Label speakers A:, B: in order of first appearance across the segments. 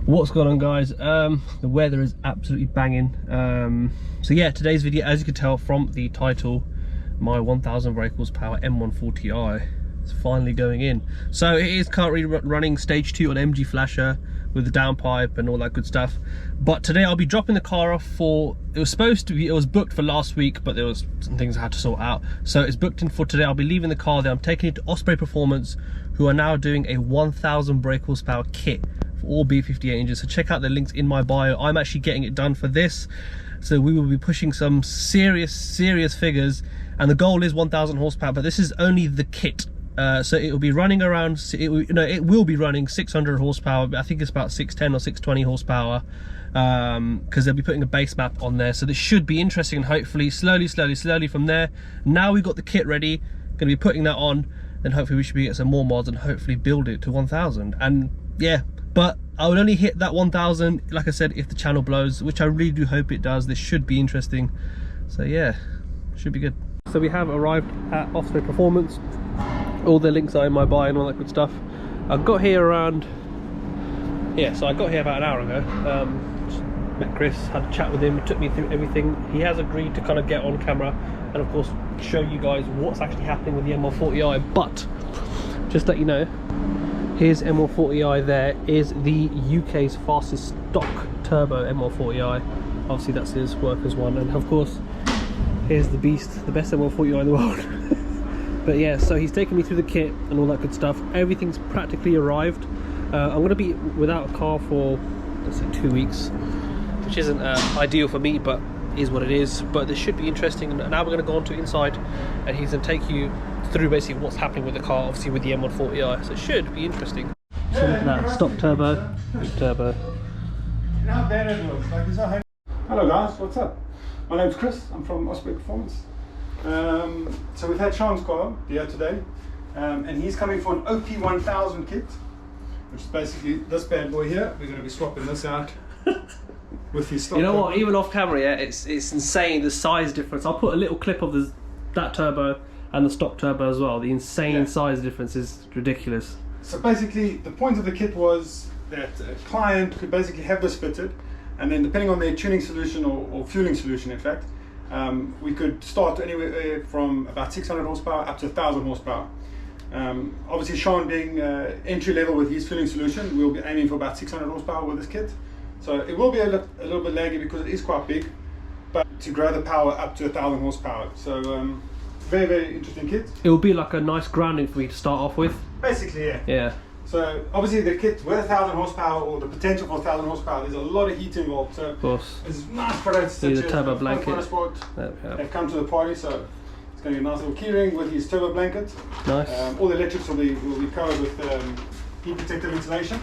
A: What's going on, guys? The weather is absolutely banging. So yeah, today's video, as you can tell from the title, my 1000 brake horsepower M140i is finally going in. So it is currently running stage 2 on MG Flasher with the downpipe and all that good stuff. But today I'll be dropping the car off for, it was booked for last week, but there was some things I had to sort out. So it's booked in for today. I'll be leaving the car there. I'm taking it to Osprey Performance, who are now doing a 1000 brake horsepower kit for all B58 engines. So check out the links in my bio. I'm actually getting it done for this. So we will be pushing some serious figures, and the goal is 1000 horsepower, but this is only the kit. So it will be running around, it will be running 600 horsepower. I think it's about 610 or 620 horsepower, because they'll be putting a base map on there. So this should be interesting, and hopefully slowly from there. Now we've got the kit ready, going to be putting that on, and hopefully we should be get some more mods and hopefully build it to 1000. And yeah, but I will only hit that 1000, like I said, if the channel blows, which I really do hope it does. This should be interesting. So yeah, should be good. So we have arrived at Osprey Performance. All the links are in my bio and all that good stuff. I got here around, yeah, so I got here about an hour ago. Met Chris, had a chat with him, took me through everything. He has agreed to kind of get on camera and of course show you guys what's actually happening with the M140i. But just to let you know, here's M140i. There is the UK's fastest stock turbo M140i. Obviously that's his workers one, and of course here's the beast, the best M140i in the world. But yeah, so he's taken me through the kit and all that good stuff. Everything's practically arrived. I'm going to be without a car for, let's say, 2 weeks, which isn't ideal for me, but is what it is. But this should be interesting. And now we're going to go on to inside, and he's going to take you through basically what's happening with the car, obviously with the M140i. So it should be interesting. So look at that, stock turbo, big turbo.
B: Hello guys, what's up? My name's Chris, I'm from Osprey Performance. So we've had Sean's car here today, and he's coming for an OP1000 kit, which is basically this bad boy here. We're going to be swapping this out with his stock.
A: You know what, even off camera, yeah, it's insane the size difference. I'll put a little clip of that turbo and the stock turbo as well. The insane size difference is ridiculous. So
B: basically the point of the kit was that a client could basically have this fitted, and then depending on their tuning solution or fueling solution, in fact, we could start anywhere from about 600 horsepower up to 1000 horsepower. Obviously Sean being entry level with his fueling solution, we'll be aiming for about 600 horsepower with this kit. So it will be a little bit laggy because it is quite big, but to grow the power up to 1000 horsepower. So very interesting kit. It will be like a nice grounding for me to start off with. Basically, yeah. Yeah. So obviously the kit with 1000 horsepower, or the potential for 1000 horsepower, there's a lot of heat involved. So of course, it's nice products. The turbo blanket. They've come to the party, so it's going to be a nice little keyring with his turbo blanket. Nice. All the electrics will be covered with heat protective insulation.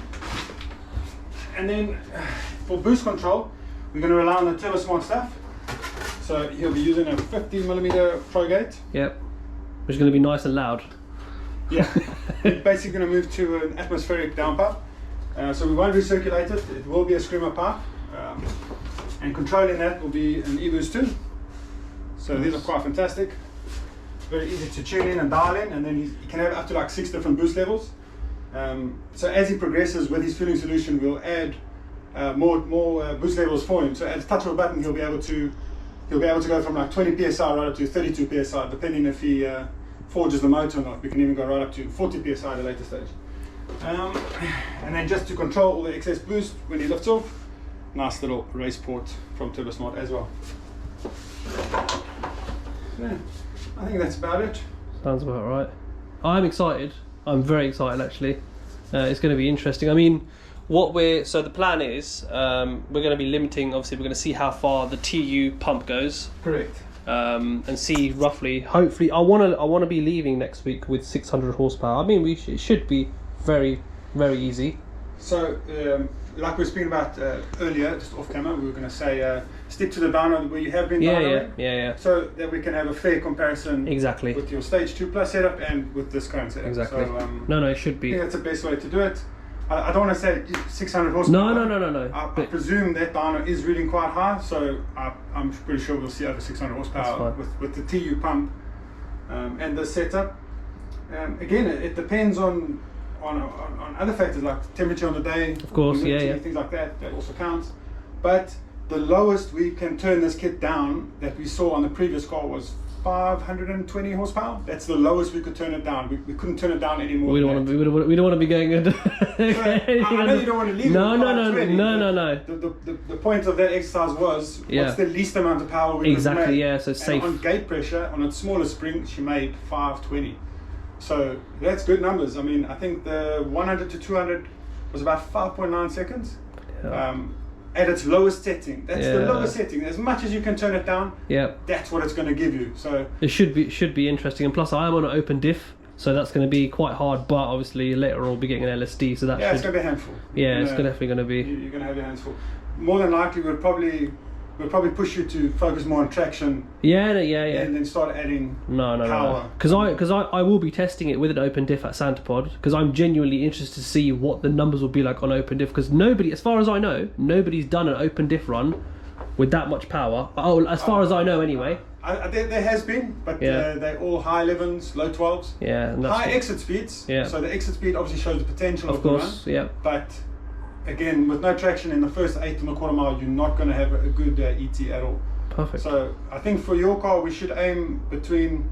B: And then for boost control, we're going to rely on the Turbo Smart stuff. So he'll be using a 15mm Pro Gate. Yep. Which is going to be nice and loud. Yeah, we're basically going to move to an atmospheric downpipe. So we won't recirculate it, it will be a screamer pipe. And controlling that will be an e-boost 2. So these are quite fantastic. Very easy to tune in and dial in, and then he can have up to like 6 different boost levels. So as he progresses with his fueling solution, we'll add more boost levels for him. So at the touch of a button, he'll be able to go from like 20 psi right up to 32 psi, depending if he forges the motor or not. We can even go right up to 40 psi at a later stage. And then just to control all the excess boost when he lifts off, nice little race port from Turbo Smart as well. Yeah, I think that's about it. Sounds about right. I'm excited. I'm very excited actually. It's going to be interesting. I mean, so the plan is we're going to be limiting, obviously we're going to see how far the TU pump goes. Correct. And see roughly, hopefully I want to be leaving next week with 600 horsepower. I mean, it should be very easy. So like we were speaking about earlier, just off camera, we were going to say stick to the dyno where you have been dynoing, so that we can have a fair comparison with your stage 2 plus setup and with this current setup. Exactly. So, no, it should be. I think that's the best way to do it. I don't want to say 600 horsepower. No. I presume that dyno is reading quite high, so I'm pretty sure we'll see over 600 horsepower with the TU pump and the setup. Again, it depends on on other factors like temperature on the day,
A: of course,
B: humidity, things like that also count. But the lowest we can turn this kit down that we saw on the previous car was 520 horsepower. That's the lowest we could turn it down. We couldn't turn it down anymore.
A: We don't want to. We don't want to be going into.
B: I know you don't want to leave.
A: No.
B: The point of that exercise was what's the least amount of power we could make.
A: Yeah, so safe.
B: On gate pressure on a smaller spring, she made 520. So that's good numbers. I mean, I think the 100 to 200 was about 5.9 seconds.
A: Yeah.
B: At its lowest setting. That's the lowest setting. As much as you can turn it down, that's what it's going to give you. So
A: it should be interesting. And plus, I am on an open diff, so that's going to be quite hard. But obviously, later on, we'll be getting an LSD, so that
B: it's going to be a handful.
A: Yeah, it's definitely going to be.
B: You're going to have your hands full. More than likely, we'll probably push you to focus more on traction.
A: Yeah.
B: And then start adding power.
A: Because I will be testing it with an open diff at Santa Pod, because I'm genuinely interested to see what the numbers will be like on open diff. Because nobody, as far as I know, nobody's done an open diff run with that much power. Oh, as far as I know, anyway.
B: There has been, but they're all high 11s, low 12s.
A: Yeah, and that's
B: high exit speeds.
A: Yeah.
B: So the exit speed obviously shows the potential of the
A: course,
B: run.
A: yeah.
B: But again, with no traction in the first 8.25 mile, you're not going to have a good ET at all.
A: Perfect.
B: So I think for your car, we should aim between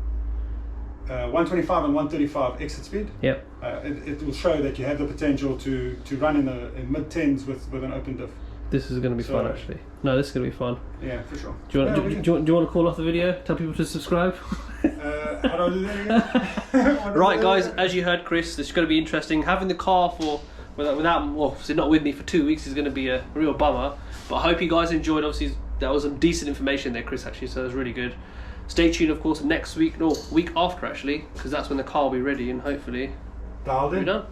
B: 125 and 135 exit speed.
A: Yep.
B: It will show that you have the potential to run in mid 10s with an open diff.
A: This is going to be fun, actually. No, this is going to be fun.
B: Yeah, for sure.
A: Do you want to call off the video? Tell people to subscribe?
B: How do I do that again?
A: Right, guys, as you heard, Chris, this is going to be interesting. Having the car not with me for 2 weeks is going to be a real bummer. But I hope you guys enjoyed. Obviously, that was some decent information there, Chris, actually, so it was really good. Stay tuned, of course, next week, no, week after, actually, because that's when the car will be ready and hopefully
B: dialed in.
A: we're done.